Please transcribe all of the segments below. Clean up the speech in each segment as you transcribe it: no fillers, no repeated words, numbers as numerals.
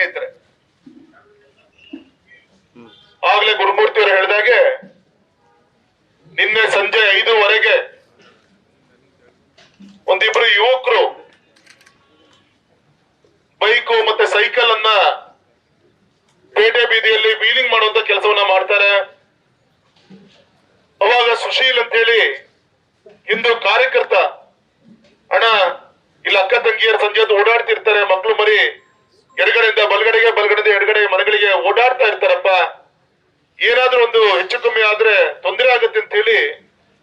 ಸ್ನೇಹಿತರೆ. ಆಗ್ಲೇ ಗುರುಮೂರ್ತಿ ಅವರು ಹೇಳಿದಾಗೆ ನಿನ್ನೆ ಸಂಜೆ 5:15 ಒಂದಿಬ್ರು ಯುವಕರು ಬೈಕು ಮತ್ತೆ ಸೈಕಲ್ ಅನ್ನ ಪೇಟೆ ಬೀದಿಯಲ್ಲಿ ವೀಲಿಂಗ್ ಮಾಡುವಂತ ಕೆಲಸವನ್ನ ಮಾಡ್ತಾರೆ. ಅವಾಗ ಸುಶೀಲ್ ಅಂತ ಹೇಳಿ ಹಿಂದೂ ಕಾರ್ಯಕರ್ತ, ಅಣ್ಣ ಇಲ್ಲಿ ಅಕ್ಕ ತಂಗಿಯರ ಸಂಜೆ ಓಡಾಡ್ತಿರ್ತಾರೆ, ಮಕ್ಕಳು ಮರಿ ಎಡಗಡೆಯಿಂದ ಬಲಗಡೆಗೆ ಬಲಗಡೆಯಿಂದ ಎಡಗಡೆ ಮನೆಗಳಿಗೆ ಓಡಾಡ್ತಾ ಇರ್ತಾರಪ್ಪ, ಏನಾದ್ರೂ ಒಂದು ಹೆಚ್ಚು ಕಮ್ಮಿ ಆದ್ರೆ ತೊಂದರೆ ಆಗುತ್ತೆ ಅಂತ ಹೇಳಿ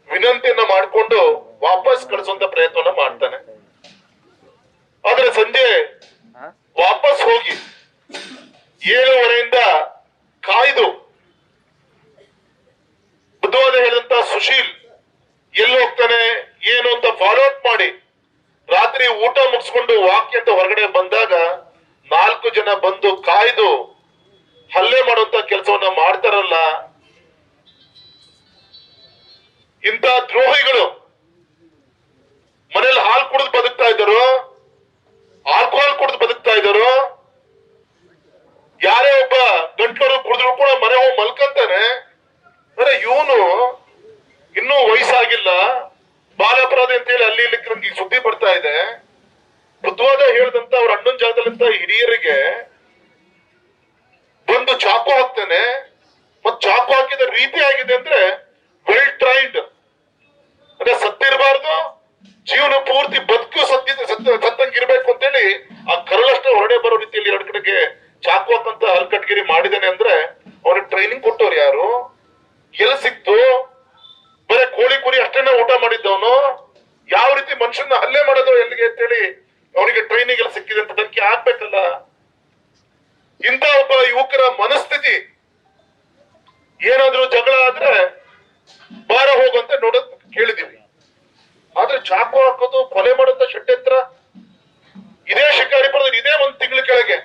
ವಿನಂತಿಯನ್ನ ಮಾಡಿಕೊಂಡು ವಾಪಸ್ ಕಳಿಸುವಂತ ಪ್ರಯತ್ನವನ್ನ ಮಾಡ್ತಾನೆ. ಆದ್ರೆ ಸಂಜೆ ವಾಪಸ್ ಹೋಗಿ 7:15 ಕಾಯ್ದು ಬುದ್ಧವಾದ ಹೇಳಿದಂತ ಸುಶೀಲ್ ಎಲ್ಲಿ ಹೋಗ್ತಾನೆ ಏನು ಅಂತ ಫಾಲೋ ಅಪ್ ಮಾಡಿ ರಾತ್ರಿ ಊಟ ಮುಗಿಸ್ಕೊಂಡು ವಾಕ್ಯ ಅಂತ ಹೊರಗಡೆ ಬಂದಾಗ 4 ಜನ ಬಂದು ಕಾಯ್ದು ಹಲ್ಲೆ ಮಾಡುವಂತ ಕೆಲಸವನ್ನ ಮಾಡ್ತಾರಲ್ಲ. ಇಂಥ ದ್ರೋಹಿಗಳು ಮನೇಲಿ ಹಾಲು ಕುಡಿದು ಬದುಕ್ತಾ ಇದ್ದಾರೋ, ಆಲ್ಕೋಹಾಲ್ ಕುಡಿದು ಬದುಕ್ತಾ ಇದ್ದಾರೋ, ಯಾರೇ ಒಬ್ಬ ಗಂಟ್ಲರು ಕುಡಿದ್ರು ಕೂಡ ಮನೆ ಹೋಗಿ ಮಲ್ಕಂತಾನೆ. ಅಂದ್ರೆ ಇವನು ಇನ್ನೂ ವಯಸ್ಸಾಗಿಲ್ಲ, ಬಾಲಾಪರಾಧಿ ಅಂತ ಹೇಳಿ ಅಲ್ಲಿ ಇಲ್ಲಿ ಸುದ್ದಿ ಬರ್ತಾ ಇದೆ. ಬುದ್ಧವಾದ ಹೇಳಿದಂತ ಅವ್ರ ಅಣ್ಣನ ಜಾಗದಲ್ಲಿಂತ ಹಿರಿಯರಿಗೆ ಬಂದು ಚಾಕು ಹಾಕ್ತಾನೆ. ಮತ್ ಚಾಕು ಹಾಕಿದ ರೀತಿ ಆಗಿದೆ ಅಂದ್ರೆ ವೆಲ್ ಟ್ರೈನ್ಡ್, ಅಂದ್ರೆ ಸತ್ತಿರಬಾರ್ದು, ಜೀವನ ಪೂರ್ತಿ ಬದುಕು ಸತ್ತಂಗಿರ್ಬೇಕು ಅಂತೇಳಿ ಆ ಕರುಳಷ್ಟ ಹೊರಡೆ ಬರೋ ರೀತಿಯಲ್ಲಿ 2 ಕಡೆಗೆ ಚಾಕು ಹಾಕಂತ ಹಲ್ಕಟ್ಗಿರಿ ಮಾಡಿದಾನೆ. ಅಂದ್ರೆ ಅವ್ರಿಗೆ ಟ್ರೈನಿಂಗ್ ಕೊಟ್ಟವ್ರು ಯಾರು? ಎಲ್ಲಿ ಸಿಕ್ತು? ಬರೀ ಕೋಳಿ ಕುರಿ ಅಷ್ಟೇನ ಊಟ ಮಾಡಿದ್ದವನು ಯಾವ ರೀತಿ ಮನುಷ್ಯನ ಹಲ್ಲೆ ಮಾಡೋದು ಎಲ್ಲಿಗೆ ಅಂತೇಳಿ ಅವನಿಗೆ ಟ್ರೈನಿಂಗ್ ಎಲ್ಲ ಸಿಕ್ಕಿದೆ ಅಂತ ತನಿಖೆ ಆಗ್ಬೇಕಲ್ಲ. ಇಂಥ ಒಬ್ಬ ಯುವಕರ ಮನಸ್ಥಿತಿ, ಏನಾದ್ರೂ ಜಗಳ ಆದ್ರೆ ಬಾರ ಹೋಗಂತ ನೋಡೋದ್ ಕೇಳಿದೀವಿ. ಆದ್ರೆ ಚಾಕು ಹಾಕೋದು, ಕೊಲೆ ಮಾಡೋಂತ ಷಡ್ಯಂತ್ರ ಇದೇ ಶಿಕಾರಿಪುರದಲ್ಲಿ ಇದೇ 1 ತಿಂಗಳ ಕೆಳಗೆ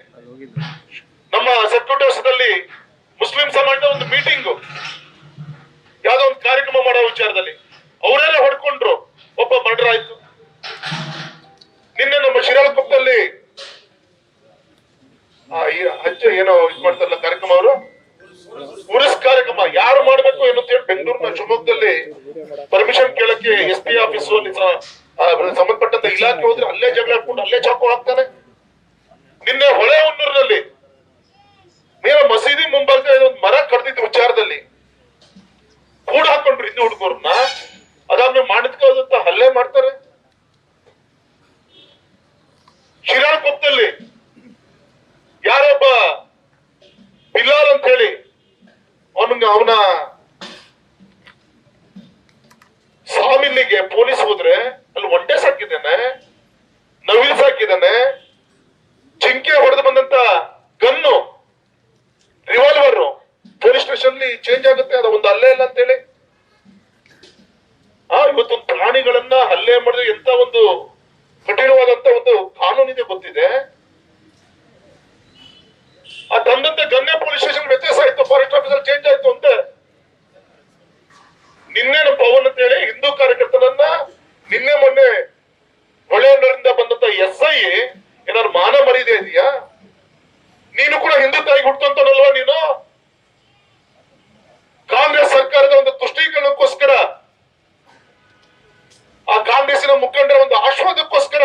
ನಮ್ಮ ಸರ್ಕ್ಯೂಟ್ ಹೌಸ್ದಲ್ಲಿ ಮುಸ್ಲಿಂ ಸಮಾಜದ ಒಂದು ಮೀಟಿಂಗ್, ಯಾವ್ದೋ ಒಂದು ಕಾರ್ಯಕ್ರಮ ಮಾಡೋ ವಿಚಾರದಲ್ಲಿ ಅವರೆಲ್ಲ ಹೊಡ್ಕೊಂಡ್ರು, ಒಬ್ಬ ಮರ್ಡರ್ ಆಯ್ತು. ನಿನ್ನೆ ನಮ್ಮ ಶಿರಾಳಕೊಪ್ಪದಲ್ಲಿ ಏನೋ ಇದು ಮಾಡ್ತಾರಲ್ಲ ಕಾರ್ಯಕ್ರಮ, ಅವರು ಉರುಸ್ ಕಾರ್ಯಕ್ರಮ ಯಾರು ಮಾಡ್ಬೇಕು ಏನು ಅಂತ ಹೇಳಿ ಬೆಂಗಳೂರಿನ ಶಿವಮೊಗ್ಗದಲ್ಲಿ ಪರ್ಮಿಷನ್ ಕೇಳಕ್ಕೆ SP ಆಫೀಸ್ ಅಲ್ಲಿ ಸಂಬಂಧಪಟ್ಟಂತ ಇಲಾಖೆ ಹೋದ್ರೆ ಅಲ್ಲೇ ಜಗಳ ಹಾಕೊಂಡು ಅಲ್ಲೇ ಚಾಕು ಹಾಕ್ತಾನೆ. ನಿನ್ನೆ ಹೊಳೆಹೊನ್ನೂರಿನಲ್ಲಿ ನೇರ ಮಸೀದಿ ಮುಂಭಾಗ ಒಂದು ಮರ ಕಡ್ದಿದ್ದ ವಿಚಾರದಲ್ಲಿ ಕೂಡ ಹಾಕೊಂಡ್ರು ಹಿಂದೂ ಹುಡುಗರನ್ನ. ಅದಾದ್ಮೇಲೆ ಮಾಡಿದ್ಕೋದಂತ ಹಲ್ಲೆ ಮಾಡ್ತಾರೆ. ಶಿರಾಳಕೊಪ್ಪದಲ್ಲಿ ಯಾರೊಬ್ಬ ಬಿಲಾಲ್ ಅಂತ ಹೇಳಿ ಅವನ ಸಾಮಿಲ್ಲಿಗೆ ಪೊಲೀಸ್ ಹೋದ್ರೆ ಅಲ್ಲಿ ಒಂಟೆ ಸಾಕಿದ್ದಾನೆ, ನವಿಲ್ ಸಾಕಿದ್ದಾನೆ, ಜಿಂಕೆ ಹೊಡೆದು ಬಂದಂತ gun, revolver police station change ಆಗುತ್ತೆ, ಅದು ಒಂದು ಹಲ್ಲೆ ಇಲ್ಲ ಅಂತೇಳಿ. ಇವತ್ತೊಂದು ಪ್ರಾಣಿಗಳನ್ನ ಹಲ್ಲೆ ಮಾಡಿದ್ರೆ ಎಂತ ಒಂದು ಕಠಿಣವಾದಂತ ಒಂದು ಕಾನೂನಿದೆ ಗೊತ್ತಿದೆ. ಆ ತಂದಂತೆ ಗನ್ನೆ ಪೊಲೀಸ್ ಸ್ಟೇಷನ್ ವ್ಯತ್ಯಾಸ ಆಯ್ತು, ಫಾರೆಸ್ಟ್ ಆಫೀಸರ್ ಚೇಂಜ್ ಆಯ್ತು ಅಂತ. ನಿನ್ನೆ ನಮ್ಮ ಪವನ್ ಅಂತ ಹೇಳಿ ಹಿಂದೂ ಕಾರ್ಯಕರ್ತನನ್ನ ನಿನ್ನೆ ಮೊನ್ನೆ ಹೊಳೆಹೊನ್ನೂರಿಂದ ಬಂದಂತ SI ಏನಾದ್ರು ಮಾನ ಮರ್ಯಾದೆ ಇದೆಯಾ? ನೀನು ಕೂಡ ಹಿಂದೂ ತಾಯಿಗೆ ಹುಟ್ಟುತ್ತಂತನಲ್ವಾ ನೀನು? ಕಾಂಗ್ರೆಸ್ ಸರ್ಕಾರದ ಒಂದು ತುಷ್ಟೀಕರಣಕ್ಕೋಸ್ಕರ, ಆ ಕಾಂಗ್ರೆಸ್ಸಿನ ಮುಖಂಡರ ಒಂದು ಆಶ್ವಾದಕ್ಕೋಸ್ಕರ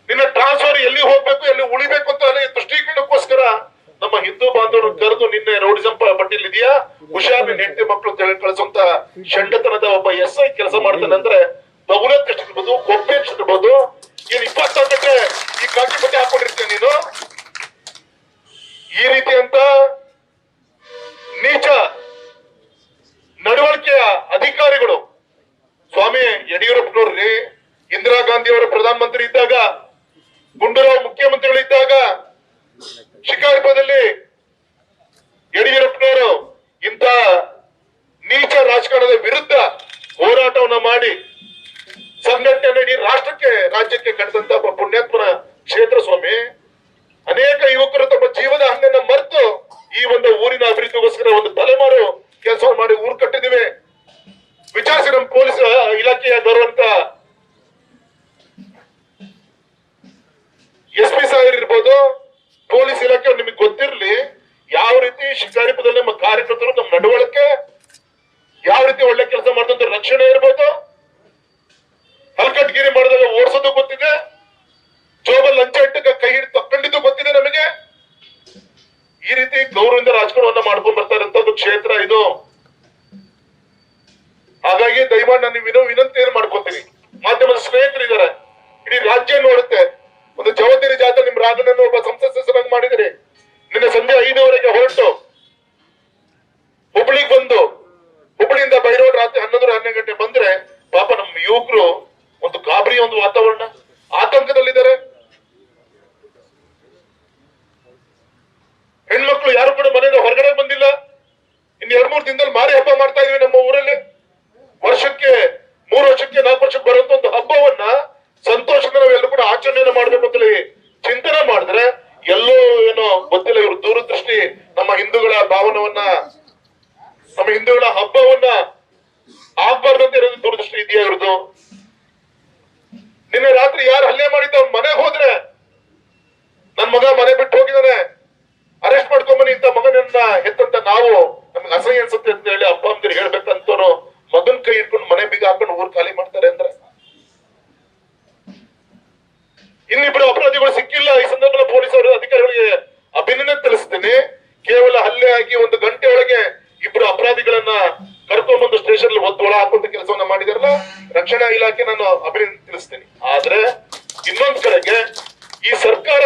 ನಿನ್ನ ಟ್ರಾನ್ಸ್ಫರ್ ಎಲ್ಲಿ ಹೋಗ್ಬೇಕು ಎಲ್ಲಿ ಉಳಿಬೇಕು ಅಂತ ಅಲ್ಲಿ ತುಷ್ಟೀಕರಣಕ್ಕೋಸ್ಕರ ನಮ್ಮ ಹಿಂದೂ ಬಾಂಧವರು ಕರೆದು ನಿನ್ನೆ ರೌಡಿಸಂ ಪಟ್ಟಿಲ್ ಇದೆಯಾ ಹುಷಾರ್, ನಿನ್ ಹೆಂಡತಿ ಮಕ್ಕಳು ಕಳಿಸುವಂತ ಷಂಡತನದ ಒಬ್ಬ SI ಕೆಲಸ ಮಾಡ್ತಾನೆ ಅಂದ್ರೆ ಬಗುಲತ್ ಎಷ್ಟಿರ್ಬೋದು, ಕೊಪ್ಪೆ ಎಷ್ಟಿರ್ಬೋದು. ಏನ್ 24 ಗಂಟೆ ಈ ಕಾಕಿ ಬಟ್ಟೆ ಹಾಕೊಂಡಿರ್ತೀಯ ನೀನು? ಈ ರೀತಿ ಅಂತ ನೀಚ ನಡವಳಿಕೆಯ ಅಧಿಕಾರಿಗಳು. ಸ್ವಾಮಿ ಯಡಿಯೂರಪ್ಪನವ್ರಿ, ಇಂದಿರಾ ಗಾಂಧಿ ಅವರ ಪ್ರಧಾನಮಂತ್ರಿ ಇದ್ದಾಗ, ಗುಂಡೂರಾವ್ ಮುಖ್ಯಮಂತ್ರಿಗಳಿದ್ದಾಗ ಶಿಕಾರಿಪುರದಲ್ಲಿ ಯಡಿಯೂರಪ್ಪನವರು ಇಂಥ ನೀಚ ರಾಜಕಾರಣದ ವಿರುದ್ಧ ಹೋರಾಟವನ್ನ ಮಾಡಿ ಸಂಘಟನೆ ನೀಡಿ ರಾಜ್ಯಕ್ಕೆ ಕಟ್ಟಿದಂತ ಪುಣ್ಯಾತ್ಮನ ಕ್ಷೇತ್ರ ಸ್ವಾಮಿ. ಅನೇಕ ಯುವಕರು ತಮ್ಮ ಜೀವದ ಹಂಗನ್ನ ಮರೆತು ಈ ಒಂದು ಊರಿನ ಅಭಿವೃದ್ಧಿಗೋಸ್ಕರ ಒಂದು ತಲೆಮಾರು ಕೆಲಸ ಮಾಡಿ ಊರು ಕಟ್ಟಿದಿವೆ. ವಿಚಾರಿಸಿ ನಮ್ಮ ಪೊಲೀಸ್ ಇಲಾಖೆಯ ಗೌರವಂತ SP ಸಾಹೇಬ್ ಇರ್ಬೋದು, ಪೊಲೀಸ್ ಇಲಾಖೆ ನಿಮಗೆ ಗೊತ್ತಿರಲಿ ಯಾವ ರೀತಿ ಶಿಕಾರಿಪುರದಲ್ಲಿ ನಮ್ಮ ಕಾರ್ಯಕರ್ತರು ನಮ್ಮ ನಡವಳಿಕೆ ಯಾವ ರೀತಿ ಒಳ್ಳೆ ಕೆಲಸ ಮಾಡಿದಂತ ರಕ್ಷಣೆ ಇರ್ಬೋದು, ಹಲ್ಕಟ್ಗಿರಿ ಮಾಡಿದಾಗ ಓಡಿಸೋದು ಗೊತ್ತಿದೆ, ಜೋಬಲ್ ಲಂಚ ಇಟ್ಟಕ್ಕೆ ಕೈ ಹಿಡಿದು ತಕ್ಕೊಂಡಿದ್ದು ಗೊತ್ತಿದೆ ನಮಗೆ. ಈ ರೀತಿ ಗೌರವದಿಂದ ರಾಜಕಾರಣವನ್ನ ಮಾಡ್ಕೊಂಡ್ ಬರ್ತಾರಂತದ್ದು ಕ್ಷೇತ್ರ ಇದು. ಹಾಗಾಗಿ ದಯಮಾಡಿ ನಾನು ವಿನಂತಿ ಏನ್ ಮಾಡ್ಕೊತೀನಿ, ಮಾಧ್ಯಮದ ಸ್ನೇಹಿತರಿದ್ದಾರೆ, ಇಡೀ ರಾಜ್ಯ ನೋಡುತ್ತೆ. ಒಂದು ಜವಾಬ್ದಾರಿ ಜಾಥಾ ನಿಮ್ ರಾಘನನ್ನು ಒಬ್ಬ ಸಂಸತ್ ಸದಸ್ಯರಾಗಿ ಮಾಡಿದಿರಿ. ನಿನ್ನೆ ಸಂಜೆ 5:00 ಹೊರಟು ಹುಬ್ಳಿಗೆ ಬಂದು ಹುಬ್ಳಿಯಿಂದ ಬೈರೋಡ್ ರಾತ್ರಿ 11-12 ಗಂಟೆ ಬಂದ್ರೆ ಪಾಪ ನಮ್ಮ ಯುವಕರು ಒಂದು ಗಾಬರಿ ಒಂದು ವಾತಾವರಣ, ಆತಂಕದಲ್ಲಿದ್ದಾರೆ. ಹೆಣ್ಮಕ್ಳು ಯಾರು ಕೂಡ ಮನೆಯಿಂದ ಹೊರಗಡೆ ಬಂದಿಲ್ಲ. ಇನ್ನು 2-3 ದಿನದಲ್ಲಿ ಮಾರಿ ಹಬ್ಬ ಮಾಡ್ತಾ ಇದೀವಿ ನಮ್ಮ ಊರಲ್ಲಿ. ವರ್ಷಕ್ಕೆ 3 ವರ್ಷಕ್ಕೆ 4 ವರ್ಷಕ್ಕೆ ಬರುವಂತ ಒಂದು ಹಬ್ಬವನ್ನ ಸಂತೋಷದಿಂದ ನಾವೆಲ್ಲರೂ ಕೂಡ ಆಚರಣೆಯನ್ನು ಮಾಡ್ಬೇಕು ಅಂತೇಳಿ ಚಿಂತನೆ ಮಾಡಿದ್ರೆ ಎಲ್ಲೋ ಏನೋ ಗೊತ್ತಿಲ್ಲ, ಇವರು ದೂರದೃಷ್ಟಿ ನಮ್ಮ ಹಿಂದೂಗಳ ಭಾವನವನ್ನ, ನಮ್ಮ ಹಿಂದೂಗಳ ಹಬ್ಬವನ್ನ ಆಗ್ಬಾರ್ದಂತ ಇರೋದು ದೂರದೃಷ್ಟಿ ಇದೆಯಾ ಇವ್ರದ್ದು? ನಿನ್ನೆ ರಾತ್ರಿ ಯಾರು ಹಲ್ಲೆ ಮಾಡಿದ್ದ ಅವ್ನ ಮನೆಗೆ ಹೋದ್ರೆ ನನ್ ಮಗ ಮನೆ ಬಿಟ್ಟು ಹೋಗಿದ್ದಾನೆ, ಅರೆಸ್ಟ್ ಮಾಡ್ಕೊಂಬನಿ ಇಂತ ಮಗನನ್ನ ಹೆತ್ತಂತ ನಾವು ನಮ್ಗೆ ಅಸಹ್ಯ ಅನ್ಸುತ್ತೆ ಅಂತ ಹೇಳಿ ಅಪ್ಪ ಅಮ್ಮಂದಿರು ಹೇಳ್ಬೇಕಂತವ್ರು ಮಗನ್ ಕೈ ಇಟ್ಕೊಂಡು ಮನೆ ಬೀಗ ಹಾಕೊಂಡು ಊರ್ ಖಾಲಿ ಮಾಡ್ತಾರೆ ಅಂದ್ರೆ. ಇನ್ನಿಬ್ರು ಅಪರಾಧಿಗಳು ಸಿಕ್ಕಿಲ್ಲ. ಈ ಸಂದರ್ಭದಲ್ಲಿ ಪೊಲೀಸರು ಅಧಿಕಾರಿಗಳಿಗೆ ಅಭಿನಂದನೆ ತಿಳಿಸ್ತೀನಿ. ಕೇವಲ ಹಲ್ಲೆ ಆಗಿ 1 ಗಂಟೆ ಒಳಗೆ 2 ಅಪರಾಧಿಗಳನ್ನ ಕರ್ಕೊಂಡ್ಬಂದು ಸ್ಟೇಷನ್ ಒಳ ಹಾಕುವಂತ ಕೆಲಸವನ್ನ ಮಾಡಿದಾರಲ್ಲ, ರಕ್ಷಣಾ ಇಲಾಖೆ ನಾನು ಅಭಿನಂದನೆ ತಿಳಿಸ್ತೀನಿ. ಆದ್ರೆ ಇನ್ನೊಂದ್ ಕಡೆಗೆ ಈ ಸರ್ಕಾರ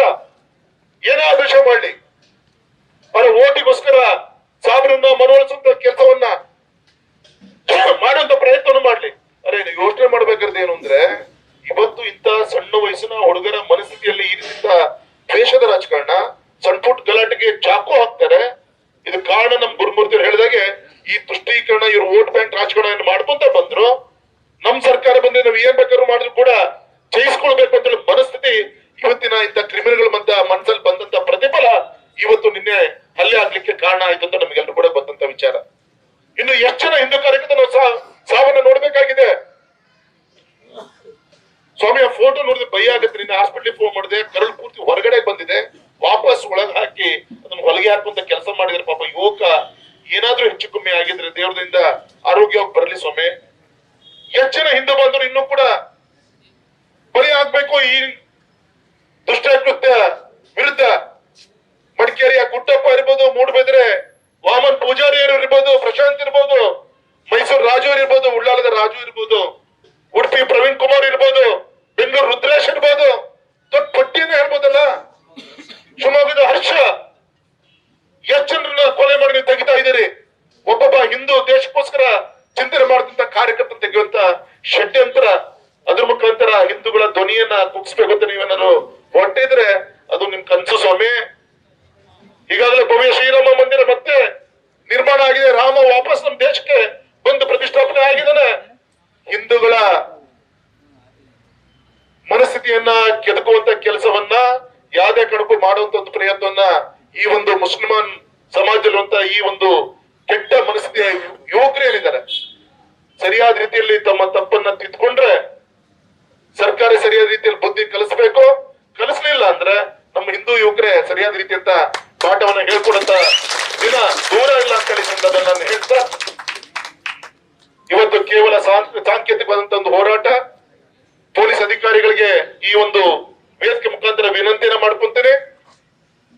ಏನೋ ಆದೇಶ ಮಾಡ್ಲಿ, ಅವರ ಓಟಿಗೋಸ್ಕರ ಸಾಬ್ರನ್ನ ಮನವೊಲಿಸುವಂತ ಕೆಲಸವನ್ನ ಮಾಡುವಂತ ಪ್ರಯತ್ನವನ್ನು ಮಾಡ್ಲಿ. ಅರೆ ಯೋಚನೆ ಮಾಡ್ಬೇಕಾದ್ರೆ ಏನು ಅಂದ್ರೆ, ಇವತ್ತು ಇಂತ ಸಣ್ಣ ವಯಸ್ಸಿನ ಹುಡುಗರ ಮನಸ್ಥಿತಿಯಲ್ಲಿ ಈ ರೀತಿ ದ್ವೇಷದ ರಾಜಕಾರಣ, ಸಣ್ಣ ಪುಟ್ಟ ಗಲಾಟೆಗೆ ಚಾಕು ಹಾಕ್ತಾರೆ. ಇದು ಕಾರಣ ನಮ್ ಗುರುಮೂರ್ತಿ ಹೇಳಿದಾಗೆ ಈ ತುಷ್ಟೀಕರಣ, ಇವ್ರು ವೋಟ್ ಬ್ಯಾಂಕ್ ರಾಜಕಾರಣ ಮಾಡ್ಕೊಂತ ಬಂದ್ರು. ನಮ್ ಸರ್ಕಾರ ಬಂದ್ರೆ ನಾವ್ ಏನ್ ಬೇಕಾದ್ರೂ ಮಾಡಿದ್ರು ಕೂಡ ಜಯಿಸ್ಕೊಳ್ಬೇಕು ಅಂತ ಮನಸ್ಥಿತಿ ಇವತ್ತಿನ ಇಂತ ಕ್ರಿಮಿನಲ್ಗಳ ಮನಸ್ಸಲ್ಲಿ ಬಂದಂತ ಪ್ರತಿಫಲ ಇವತ್ತು ನಿನ್ನೆ ಹಲ್ಲೆ ಆಗ್ಲಿಕ್ಕೆ ಕಾರಣ ಆಯ್ತು ಅಂತ ನಮಗೆಲ್ಲರೂ ಕೂಡ ಬಂದಂತ ವಿಚಾರ. ಇನ್ನು ಎಷ್ಟು ಜನ ಹಿಂದೂ ಕಾರ್ಯಕರ್ತರು ನಾವು ಸಾವನ್ನ ನೋಡ್ಬೇಕಾಗಿದೆ. ಸ್ವಾಮಿಯ ಫೋಟೋ ನೋಡಿದ್ರೆ ಭಯ ಆಗತ್ತೆ. ನಿನ್ನೆ ಹಾಸ್ಪಿಟ್ಲಿಗೆ ಫೋನ್ ಮಾಡಿದೆ, ಕರಳು ಪೂರ್ತಿ ಹೊರಗಡೆ ಬಂದಿದೆ, ವಾಪಸ್ ಒಳಗೆ ಹಾಕಿ ಅದನ್ನ ಹೊಲಿಗೆ ಹಾಕುವಂತ ಕೆಲಸ ಮಾಡಿದ್ರೆ ಪಾಪ ಯುವಕ ಏನಾದ್ರೂ ಹೆಚ್ಚು ಕಮ್ಮಿ ಆಗಿದ್ರೆ ದೇವ್ರದಿಂದ ಆರೋಗ್ಯವಾಗಿ ಬರಲಿ ಸ್ವಾಮಿ. ಎಷ್ಟು ಜನ ಹಿಂದೂ ಬಂದ್ರು ಇನ್ನೂ ಕೂಡ ಬಲಿ ಆಗ್ಬೇಕು ಈ ದುಷ್ಟಕೃತ್ಯ ವಿರುದ್ಧ. ಮಡಿಕೇರಿಯ ಗುಡ್ಡಪ್ಪ ಇರ್ಬೋದು, ಮೂಡಬಿದ್ರೆ ವಾಮನ್ ಪೂಜಾರಿ ಇರ್ಬೋದು, ಪ್ರಶಾಂತ್ ಇರ್ಬೋದು, ಮೈಸೂರು ರಾಜು ಇರ್ಬೋದು, ಉಳ್ಳಾಲದ ರಾಜು ಇರ್ಬೋದು, ಉಡುಪಿ ಪ್ರವೀಣ್ ಕುಮಾರ್ ಇರ್ಬೋದು, ಬೆಂಗಳೂರು ರುದ್ರೇಶ್ ಇರ್ಬೋದು, ದೊಡ್ಡ ಪಟ್ಟಿನೇ ಹೇಳ್ಬೋದಲ್ಲ, ಶಿವಮೊಗ್ಗದ ಹರ್ಷ, ಎಷ್ಟು ಜನರನ್ನ ಕೊಲೆ ಮಾಡಿ ನೀವು ತೆಗಿತಾ ಇದ್ದೀರಿ. ಒಬ್ಬೊಬ್ಬ ಹಿಂದೂ ದೇಶಕ್ಕೋಸ್ಕರ ಚಿಂತನೆ ಮಾಡದಂತ ಕಾರ್ಯಕರ್ತ ತೆಗೆಯುವಂತ ಷಡ್ಯಂತ್ರ, ಅದ್ರ ಮುಖಾಂತರ ಹಿಂದೂಗಳ ಧ್ವನಿಯನ್ನ ಕುಗ್ಸ್ಬೇಕು ಅಂತ ನೀವೇನಾದ್ರು ಹೊರಟಿದ್ರೆ ಅದು ನಿಮ್ ಕನ್ಸು ಸ್ವಾಮಿ. ಈಗಾಗಲೇ ಭವ್ಯ ಶ್ರೀರಾಮ ಮಂದಿರ ಮತ್ತೆ ನಿರ್ಮಾಣ ಆಗಿದೆ. ರಾಮ ವಾಪಸ್ ನಮ್ಮ ದೇಶಕ್ಕೆ ಬಂದು ಪ್ರತಿಷ್ಠಾಪನೆ ಆಗಿದ್ದಾನೆ. ಹಿಂದೂಗಳ ಮನಸ್ಥಿತಿಯನ್ನ ಕೆದಕುವಂತ ಕೆಲಸವನ್ನ ಯಾವುದೇ ಕಣಕ್ಕೂ ಮಾಡುವಂತ ಒಂದು ಪ್ರಯತ್ನವನ್ನ ಈ ಒಂದು ಮುಸ್ಲಿಮಾನ್ ಸಮಾಜದಲ್ಲಿರುವಂತ ಈ ಒಂದು ಕೆಟ್ಟ ಮನಸ್ಥಿತಿಯ ಯುವಕರು ಏನಿದ್ದಾರೆ ಸರಿಯಾದ ರೀತಿಯಲ್ಲಿ ತಮ್ಮ ತಪ್ಪನ್ನ ತಿದ್ಕೊಂಡ್ರೆ ಸರ್ಕಾರ ಸರಿಯಾದ ರೀತಿಯಲ್ಲಿ ಬುದ್ಧಿ ಕಲಿಸ್ಬೇಕು. ಕಲಿಸ್ಲಿಲ್ಲ ಅಂದ್ರೆ ನಮ್ಮ ಹಿಂದೂ ಯುವಕರೇ ಸರಿಯಾದ ರೀತಿಯಂತ ಪಾಠವನ್ನ ಹೇಳ್ಕೊಡಂತ ದಿನ ದೂರ ಇಲ್ಲ ಅಂತ ಹೇಳಿ ಸಂದರ್ಭದಲ್ಲಿ ಹೇಳ್ತಾ, ಇವತ್ತು ಕೇವಲ ಸಾಂಕೇತಿಕವಾದಂತ ಒಂದು ಹೋರಾಟ. ಪೊಲೀಸ್ ಅಧಿಕಾರಿಗಳಿಗೆ ಈ ಒಂದು ವೇದಿಕೆ ಮುಖಾಂತರ ವಿನಂತಿಯನ್ನ ಮಾಡ್ಕೊಂತೀನಿ.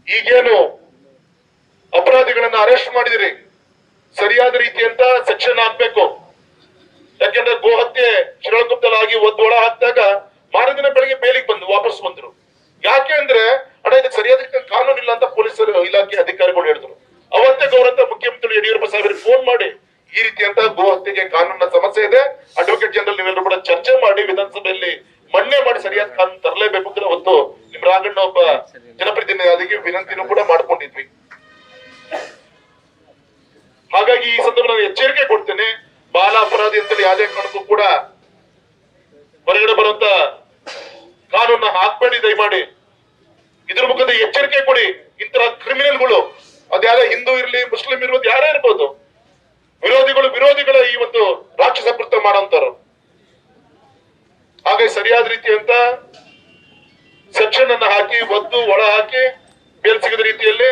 ಈಗೇನು ಅಪರಾಧಿಗಳನ್ನ ಅರೆಸ್ಟ್ ಮಾಡಿದಿರಿ, ಸರಿಯಾದ ರೀತಿಯಂತ ಸೆಕ್ಷನ್ ಹಾಕ್ಬೇಕು. ಯಾಕೆಂದ್ರೆ ಗೋ ಹತ್ಯೆ ಶಿರಾಳಕೊಪ್ಪದಲ್ಲಿ ಒಳ ಹಾಕಿದಾಗ ಮಾರದಿನ ಬೆಳಿಗ್ಗೆ ಬೇಲಿಗೆ ಬಂದು ವಾಪಸ್ ಬಂದ್ರು. ಯಾಕೆ ಅಂದ್ರೆ ಅಣ್ಣ ಇದಕ್ಕೆ ಸರಿಯಾದ ಕಾನೂನು ಇಲ್ಲ ಅಂತ ಪೊಲೀಸರು ಇಲಾಖೆ ಅಧಿಕಾರಿಗಳು ಹೇಳಿದ್ರು. ಅವತ್ತೇ ಗೌರವ ಮುಖ್ಯಮಂತ್ರಿ ಯಡಿಯೂರಪ್ಪ ಸಾಹೇಬರಿಗೆ ಫೋನ್ ಮಾಡಿ ಈ ರೀತಿಯಂತ ಗೋ ಹತ್ಯೆಗೆ ಕಾನೂನಿನ ಸಮಸ್ಯೆ ಇದೆ, ಅಡ್ವೊಕೇಟ್ ಜನರಲ್ ನೀವೆಲ್ಲರೂ ಕೂಡ ಚರ್ಚೆ ಮಾಡಿ ವಿಧಾನಸಭೆಯಲ್ಲಿ ಮನ್ನೆ ಮಾಡಿ ಸರಿಯಾದ ಕಾನೂನು ತರಲೇಬೇಕು ಅಂತ ಅವತ್ತು ನಿಮ್ ರಾಘಣ್ಣ ಒಬ್ಬ ಜನಪ್ರತಿನಿಧಿಗೆ ವಿನಂತಿನೂ ಕೂಡ ಮಾಡ್ಕೊಂಡಿದ್ವಿ. ಹಾಗಾಗಿ ಈ ಸಂದರ್ಭ ನಾನು ಎಚ್ಚರಿಕೆ ಕೊಡ್ತೇನೆ, ಬಾಲ ಅಪರಾಧಿ ಅಂತೇಳಿ ಯಾವುದೇ ಕಾರಣಕ್ಕೂ ಕೂಡ ಹೊರಗಡೆ ಬರುವಂತ ಕಾನೂನ ಹಾಕ್ಬೇಡಿ ದಯಮಾಡಿ. ಇದ್ರ ಮುಖದ ಎಚ್ಚರಿಕೆ ಕೊಡಿ. ಇಂತಹ ಕ್ರಿಮಿನಲ್ಗಳು ಅದ್ಯಾವುದೇ ಹಿಂದೂ ಇರ್ಲಿ ಮುಸ್ಲಿಂ ಇರ್ಬೋದು ಯಾರೇ ಇರ್ಬೋದು, ವಿರೋಧಿಗಳ ಈ ಒಂದು ರಾಕ್ಷಸ ಕೃತ್ಯ ಮಾಡೋಂತಾರ. ಹಾಗಾಗಿ ಸರಿಯಾದ ರೀತಿಯಂತ ಸೆಕ್ಷನ್ ಅನ್ನ ಹಾಕಿ ಒಳ ಹಾಕಿ ಬೇಲ್ ಸಿಗದ ರೀತಿಯಲ್ಲಿ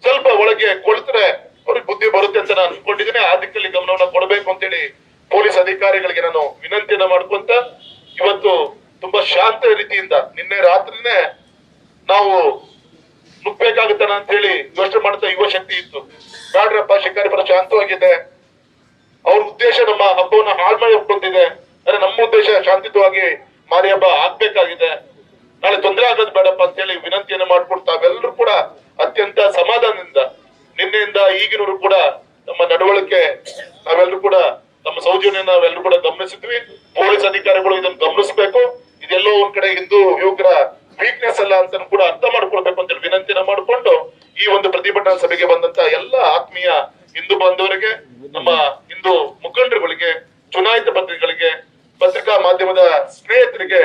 ಸ್ವಲ್ಪ ಒಳಗೆ ಕೊಳ್ತರೆ ಅವ್ರಿಗೆ ಬುದ್ಧಿ ಬರುತ್ತೆ ಅಂತ ನಾನು ಅನ್ಕೊಂಡಿದ್ದೀನಿ. ಆ ದಿಕ್ಕಲ್ಲಿ ಗಮನವನ್ನ ಕೊಡಬೇಕು ಅಂತೇಳಿ ಪೊಲೀಸ್ ಅಧಿಕಾರಿಗಳಿಗೆ ನಾನು ವಿನಂತಿಯನ್ನ ಮಾಡ್ಕೊಂತ ಇವತ್ತು ತುಂಬಾ ಶಾಂತ ರೀತಿಯಿಂದ ನಿನ್ನೆ ರಾತ್ರಿನೇ ನಾವು ನುಗ್ಬೇಕಾಗುತ್ತಾನ ಅಂತ ಹೇಳಿ ಯೋಚನೆ ಮಾಡ್ತಾ ಯುವ ಶಕ್ತಿ ಇತ್ತು. ಬ್ಯಾಡ್ರಪ್ಪ ಶಿಕಾರಿಪುರ ಶಾಂತವಾಗಿದೆ, ಅವ್ರ ಉದ್ದೇಶ ನಮ್ಮ ಹಬ್ಬವನ್ನ ಹಾಳು ಮಾಡಿ ಒಪ್ಕೊಂತಿದೆ, ಆದ್ರೆ ನಮ್ಮ ಉದ್ದೇಶ ಶಾಂತಿಯುತವಾಗಿ ಮಾರಿ ಹಬ್ಬ ಆಗ್ಬೇಕಾಗಿದೆ, ನಾಳೆ ತೊಂದರೆ ಆಗೋದು ಬೇಡಪ್ಪ ಅಂತ ಹೇಳಿ ವಿನಂತಿಯನ್ನು ಮಾಡ್ಕೊಂಡು ತಾವೆಲ್ಲರೂ ಕೂಡ ಅತ್ಯಂತ ಸಮಾಧಾನದಿಂದ ನಿನ್ನೆಯಿಂದ ಈಗಿನವರು ಕೂಡ ನಮ್ಮ ನಡವಳಿಕೆ ನಾವೆಲ್ಲರೂ ಕೂಡ ನಮ್ಮ ಸೌಜನ್ಯ ನಾವೆಲ್ಲರೂ ಕೂಡ ಗಮನಿಸಿದ್ವಿ. ಪೊಲೀಸ್ ಅಧಿಕಾರಿಗಳು ಇದನ್ನು ಗಮನಿಸಬೇಕು. ಇದೆಲ್ಲೋ ಒಂದ್ ಕಡೆ ಹಿಂದೂ ಯುವಕರ ವೀಕ್ನೆಸ್ ಅಲ್ಲ ಅಂತ ಕೂಡ ಅರ್ಥ ಮಾಡ್ಕೊಳ್ಬೇಕು ಅಂತ ಹೇಳಿ ವಿನಂತಿಯನ್ನ ಮಾಡಿಕೊಂಡು ಈ ಒಂದು ಪ್ರತಿಭಟನಾ ಸಭೆಗೆ ಬಂದಂತ ಎಲ್ಲ ಆತ್ಮೀಯ ಹಿಂದೂ ಬಾಂಧವರಿಗೆ, ನಮ್ಮ ಹಿಂದೂ ಮುಖಂಡರುಗಳಿಗೆ, ಚುನಾಯಿತ ಪತ್ರಿಕೆಗಳಿಗೆ, ಪತ್ರಿಕಾ ಮಾಧ್ಯಮದ ಸ್ನೇಹಿತರಿಗೆ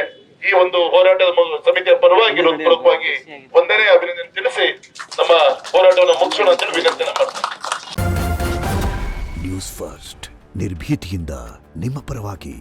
ಈ ಒಂದು ಹೋರಾಟದ ಸಮಿತಿಯ ಪರವಾಗಿ ಹೃತ್ಪೂರ್ವಕವಾಗಿ ಒಂದನೇ ಅಭಿನಂದನೆ ತಿಳಿಸಿ ನಮ್ಮ ಹೋರಾಟವನ್ನು ಮುಗಿಸೋಣ ಅಂತ ವಿನಂತಿಯನ್ನ ಮಾಡ್ತಾರೆ. ನ್ಯೂಸ್ ಫಸ್ಟ್ ನಿರ್ಭೀತಿಯಿಂದ ನಿಮ್ಮ ಪರವಾಗಿ.